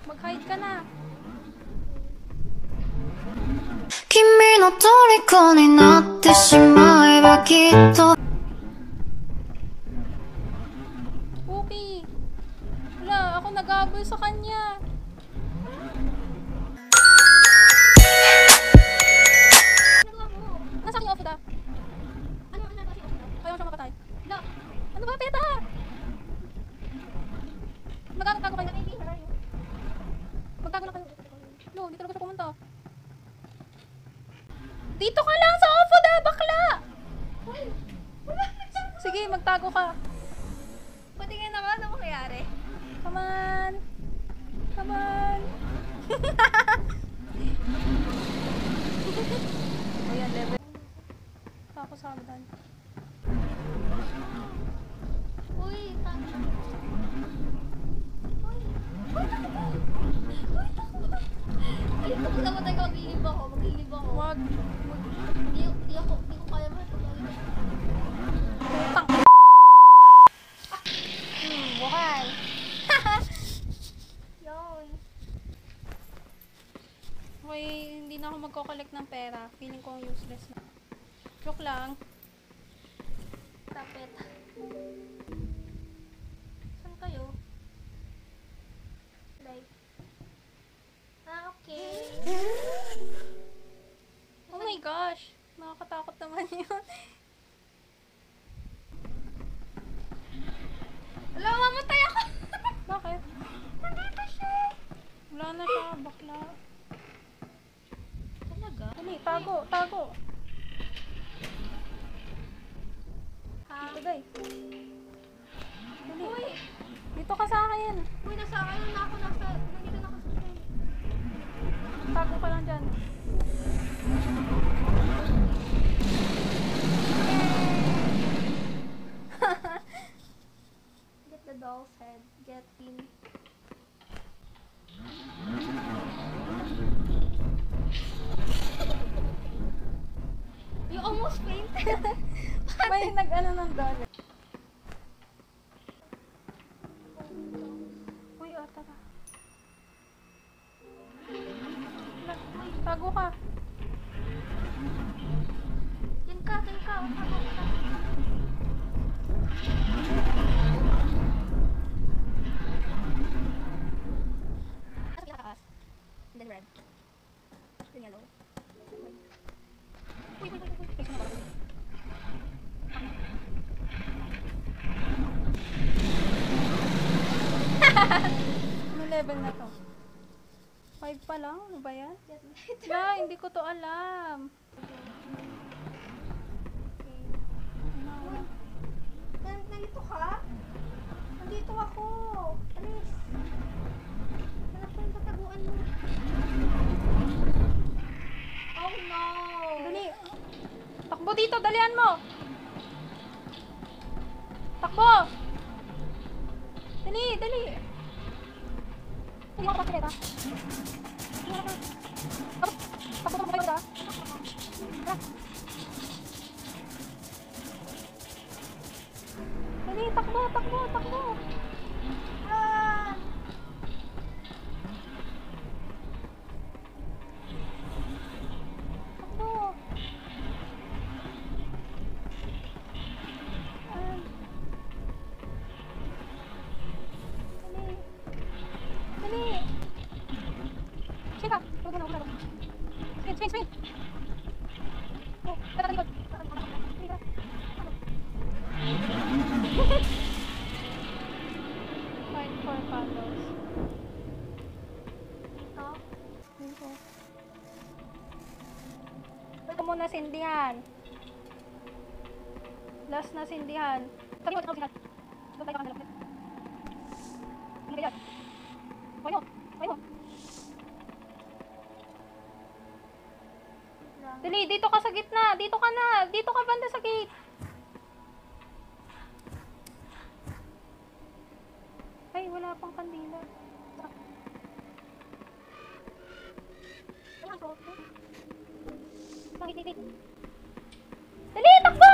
Mag-hide ka na. 君の虜になってしまえばきっと Okay. Wala, ako nag-aabol sa kanya. Nasa aking off-da. Ano ba si off-da? Ayaw siya makatay. No. Ano ba, Peta? Magkakago kayo. Magkakago na kayo. No, dito na ko siya pumunta. Dito ka lang sa off-da, bakla! Sige, magtago ka. Patingin ako, ano mangyayari? Come on. Come on. Ayan, level. Ako sa hagdan. Uy, takbo. Uy, takbo. Uy, takbo. Ay, tapos naman tayo, maglilib ako. Wag. Di ko kaya mo. Putang. Buhay. Yoy. Okay, hindi na ako magko-collect ng pera. Feeling ko useless na. Joke lang. Tapet. Saan kayo? Like. Okay. Oh my gosh. Nakakatakot naman yun. Wala, mamatay ako. Bakit? Nandito siya. Wala na siya, bakla. Talaga? Dali, tago, tago. Ha? Dito, guys. Dali. Uy! Dito ka sa akin. Uy, nasa ano na ako. Nandito na ako sa train. Tago ka lang dyan. Get the doll's head. Get in. You almost fainted. May nag-ano ng dollar. Uy, tara. Tago ka. Yan ka. And then red. Then yellow. Wait. Ano level na to? 5 pa lang? Ano ba yan? La, hindi ko to alam. Nandito ka? Nandito ako. Alis. Hanap ko yung tataguan mo. Oh no. Dali. Takbo dito, dalian mo. Takbo. Dali. Hindi ako pakilita. Takbo mo kayo da. Dali, takbo. Ah! Takbo. Dali. Sige ka. Huwag mo na. Swing. Oh, tatalikod. Fight for candles. Ito? Dito. Ito muna sindihan. Last na sindihan. Sabi mo, sindihan. Doon tayo ka kandila. Ano ba yan? Kuhay mo. Dali, dito ka sa gitna. Dito ka na. Dito ka banda sa gate. Ay, wala pang kandila. Dali, takbo!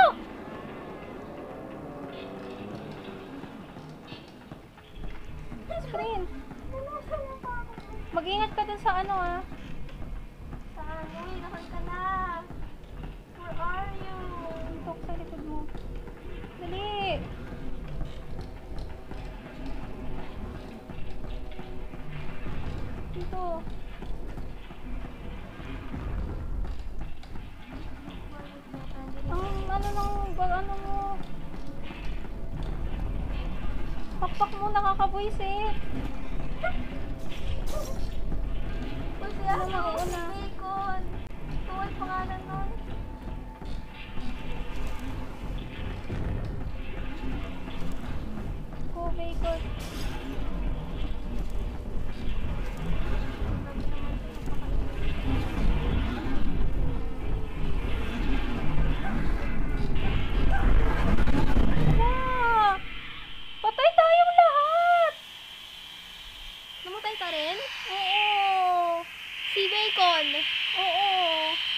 Screen. Mag-ingat ka dun sa ano ah. Saan? Uy, nakan ka na. Where are you? Dito ako sa likod mo. Dali! Dito. Ang ano ano mo. Pakpak mo, nakakabuisit. Uy, si Ano, ano? mauna. Si Bacon. Ito ang pangalan nun. Go, bacon. Hala! Patay tayong lahat! Namatay ka rin? Oo! Si Bacon. Oo!